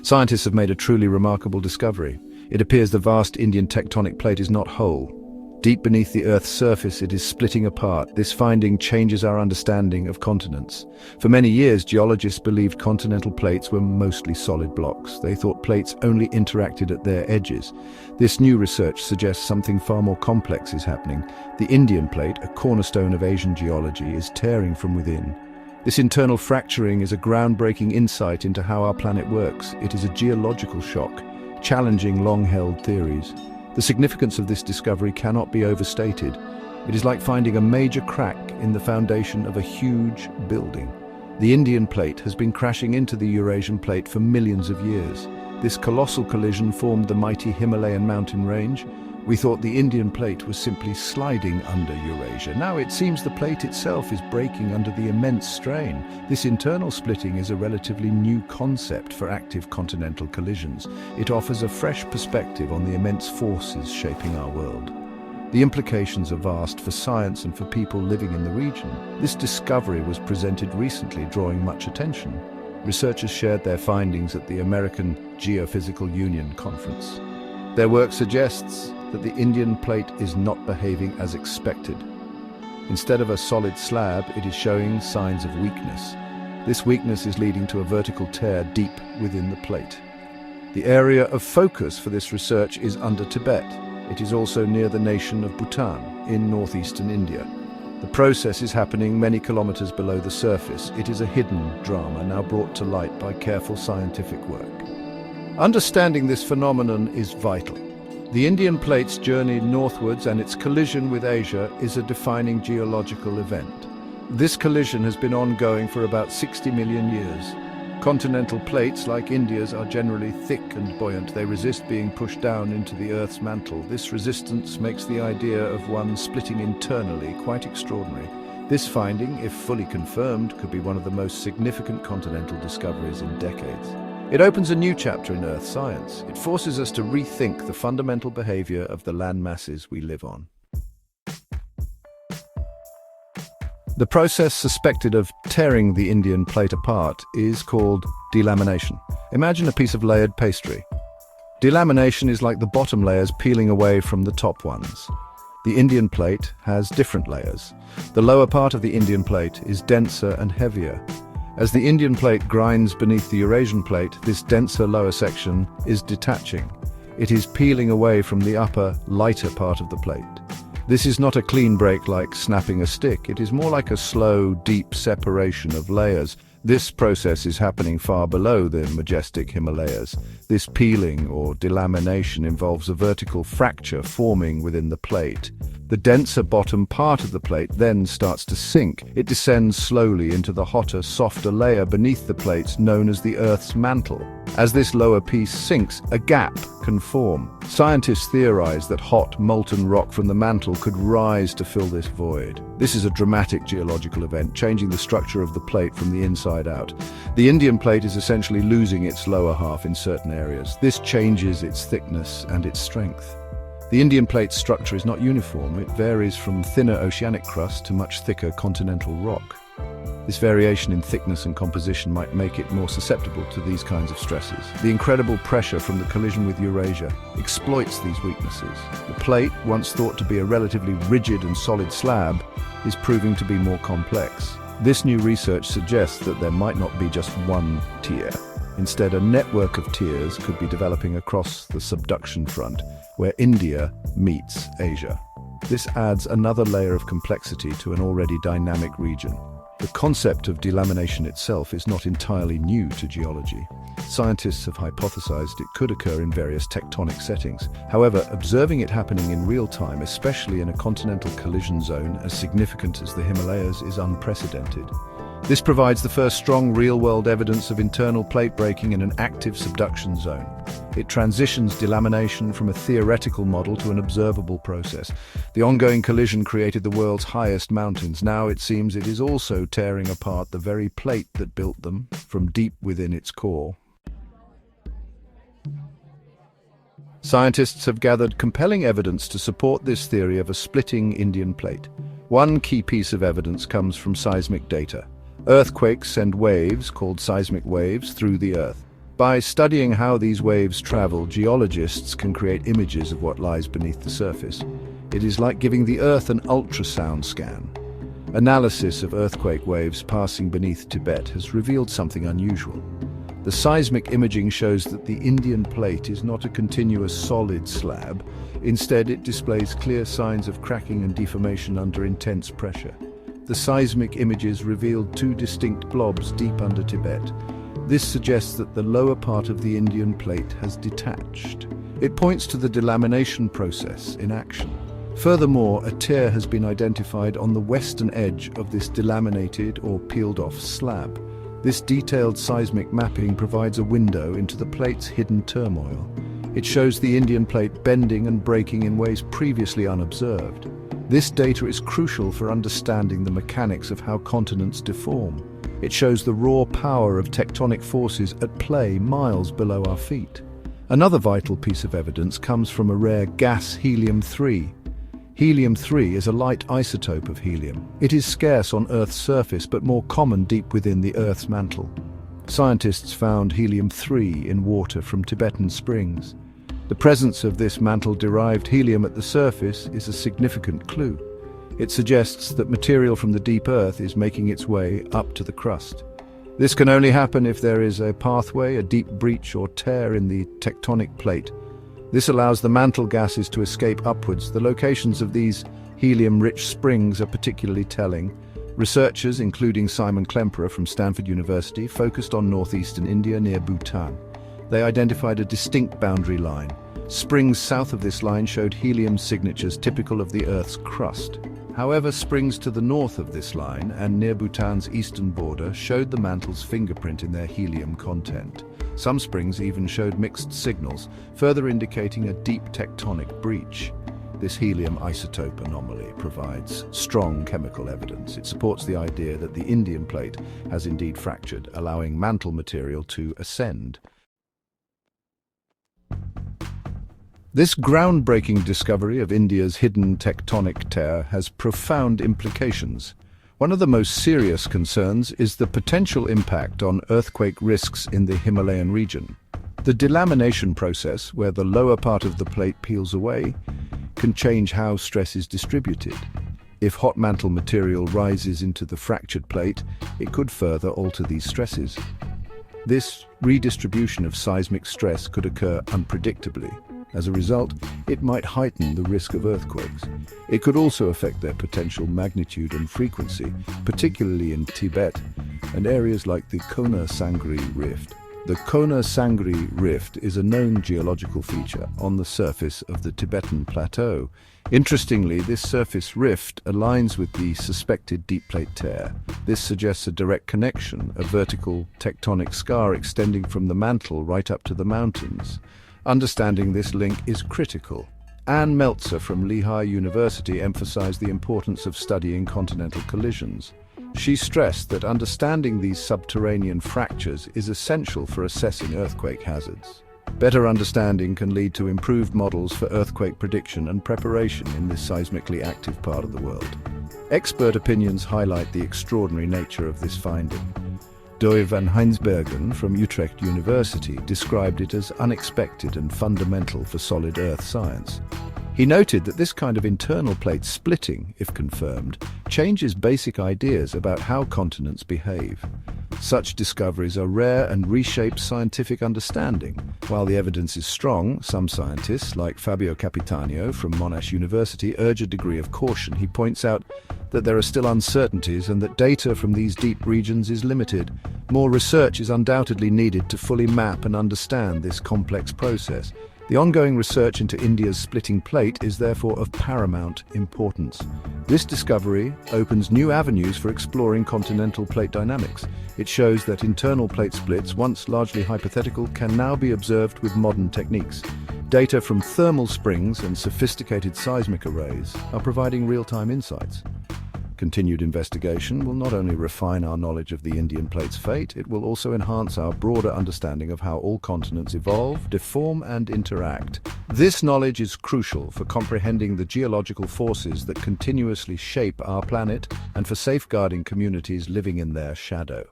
Scientists have made a truly remarkable discovery. It appears the vast Indian tectonic plate is not whole. Deep beneath the Earth's surface, it is splitting apart. This finding changes our understanding of continents. For many years, geologists believed continental plates were mostly solid blocks. They thought plates only interacted at their edges. This new research suggests something far more complex is happening. The Indian plate, a cornerstone of Asian geology, is tearing from within. This internal fracturing is a groundbreaking insight into how our planet works. It is a geological shock, challenging long-held theories. The significance of this discovery cannot be overstated. It is like finding a major crack in the foundation of a huge building. The Indian plate has been crashing into the Eurasian plate for millions of years. This colossal collision formed the mighty Himalayan mountain range. We thought the Indian plate was simply sliding under Eurasia. Now it seems the plate itself is breaking under the immense strain. This internal splitting is a relatively new concept for active continental collisions. It offers a fresh perspective on the immense forces shaping our world. The implications are vast for science and for people living in the region. This discovery was presented recently, drawing much attention. Researchers shared their findings at the American Geophysical Union conference. Their work suggests that the Indian plate is not behaving as expected. Instead of a solid slab, it is showing signs of weakness. This weakness is leading to a vertical tear deep within the plate. The area of focus for this research is under Tibet. It is also near the nation of Bhutan, in northeastern India. The process is happening many kilometers below the surface. It is a hidden drama now brought to light by careful scientific work. Understanding this phenomenon is vital. The Indian plate's journey northwards and its collision with Asia is a defining geological event. This collision has been ongoing for about 60 million years. Continental plates, like India's, are generally thick and buoyant. They resist being pushed down into the Earth's mantle. This resistance makes the idea of one splitting internally quite extraordinary. This finding, if fully confirmed, could be one of the most significant continental discoveries in decades. It opens a new chapter in Earth science. It forces us to rethink the fundamental behavior of the land masses we live on. The process suspected of tearing the Indian plate apart is called delamination. Imagine a piece of layered pastry. Delamination is like the bottom layers peeling away from the top ones. The Indian plate has different layers. The lower part of the Indian plate is denser and heavier. As the Indian plate grinds beneath the Eurasian plate, this denser lower section is detaching. It is peeling away from the upper, lighter part of the plate. This is not a clean break like snapping a stick. It is more like a slow, deep separation of layers. This process is happening far below the majestic Himalayas. This peeling or delamination involves a vertical fracture forming within the plate. The denser bottom part of the plate then starts to sink. It descends slowly into the hotter, softer layer beneath the plates known as the Earth's mantle. As this lower piece sinks, a gap can form. Scientists theorize that hot, molten rock from the mantle could rise to fill this void. This is a dramatic geological event, changing the structure of the plate from the inside out. The Indian plate is essentially losing its lower half in certain areas. This changes its thickness and its strength. The Indian plate's structure is not uniform. It varies from thinner oceanic crust to much thicker continental rock. This variation in thickness and composition might make it more susceptible to these kinds of stresses. The incredible pressure from the collision with Eurasia exploits these weaknesses. The plate, once thought to be a relatively rigid and solid slab, is proving to be more complex. This new research suggests that there might not be just one tier. Instead, a network of tiers could be developing across the subduction front, where India meets Asia. This adds another layer of complexity to an already dynamic region. The concept of delamination itself is not entirely new to geology. Scientists have hypothesized it could occur in various tectonic settings. However, observing it happening in real time, especially in a continental collision zone as significant as the Himalayas, is unprecedented. This provides the first strong real-world evidence of internal plate breaking in an active subduction zone. It transitions delamination from a theoretical model to an observable process. The ongoing collision created the world's highest mountains. Now it seems it is also tearing apart the very plate that built them from deep within its core. Scientists have gathered compelling evidence to support this theory of a splitting Indian plate. One key piece of evidence comes from seismic data. Earthquakes send waves, called seismic waves, through the Earth. By studying how these waves travel, geologists can create images of what lies beneath the surface. It is like giving the Earth an ultrasound scan. Analysis of earthquake waves passing beneath Tibet has revealed something unusual. The seismic imaging shows that the Indian plate is not a continuous solid slab. Instead, it displays clear signs of cracking and deformation under intense pressure. The seismic images revealed two distinct blobs deep under Tibet. This suggests that the lower part of the Indian plate has detached. It points to the delamination process in action. Furthermore, a tear has been identified on the western edge of this delaminated or peeled-off slab. This detailed seismic mapping provides a window into the plate's hidden turmoil. It shows the Indian plate bending and breaking in ways previously unobserved. This data is crucial for understanding the mechanics of how continents deform. It shows the raw power of tectonic forces at play miles below our feet. Another vital piece of evidence comes from a rare gas, helium-3. Helium-3 is a light isotope of helium. It is scarce on Earth's surface but more common deep within the Earth's mantle. Scientists found helium-3 in water from Tibetan springs. The presence of this mantle-derived helium at the surface is a significant clue. It suggests that material from the deep Earth is making its way up to the crust. This can only happen if there is a pathway, a deep breach or tear in the tectonic plate. This allows the mantle gases to escape upwards. The locations of these helium-rich springs are particularly telling. Researchers, including Simon Klemperer from Stanford University, focused on northeastern India near Bhutan. They identified a distinct boundary line. Springs south of this line showed helium signatures typical of the Earth's crust. However, springs to the north of this line and near Bhutan's eastern border showed the mantle's fingerprint in their helium content. Some springs even showed mixed signals, further indicating a deep tectonic breach. This helium isotope anomaly provides strong chemical evidence. It supports the idea that the Indian plate has indeed fractured, allowing mantle material to ascend. This groundbreaking discovery of India's hidden tectonic tear has profound implications. One of the most serious concerns is the potential impact on earthquake risks in the Himalayan region. The delamination process, where the lower part of the plate peels away, can change how stress is distributed. If hot mantle material rises into the fractured plate, it could further alter these stresses. This redistribution of seismic stress could occur unpredictably. As a result, it might heighten the risk of earthquakes. It could also affect their potential magnitude and frequency, particularly in Tibet and areas like the Kona Sangri Rift. The Kona Sangri Rift is a known geological feature on the surface of the Tibetan plateau. Interestingly, this surface rift aligns with the suspected deep plate tear. This suggests a direct connection, a vertical tectonic scar extending from the mantle right up to the mountains. Understanding this link is critical. Anne Meltzer from Lehigh University emphasized the importance of studying continental collisions. She stressed that understanding these subterranean fractures is essential for assessing earthquake hazards. Better understanding can lead to improved models for earthquake prediction and preparation in this seismically active part of the world. Expert opinions highlight the extraordinary nature of this finding. Doy van Heinsbergen from Utrecht University described it as unexpected and fundamental for solid Earth science. He noted that this kind of internal plate splitting, if confirmed, changes basic ideas about how continents behave. Such discoveries are rare and reshape scientific understanding. While the evidence is strong, some scientists, like Fabio Capitanio from Monash University, urge a degree of caution. He points out that there are still uncertainties and that data from these deep regions is limited. More research is undoubtedly needed to fully map and understand this complex process. The ongoing research into India's splitting plate is therefore of paramount importance. This discovery opens new avenues for exploring continental plate dynamics. It shows that internal plate splits, once largely hypothetical, can now be observed with modern techniques. Data from thermal springs and sophisticated seismic arrays are providing real-time insights. Continued investigation will not only refine our knowledge of the Indian plate's fate, it will also enhance our broader understanding of how all continents evolve, deform, and interact. This knowledge is crucial for comprehending the geological forces that continuously shape our planet and for safeguarding communities living in their shadow.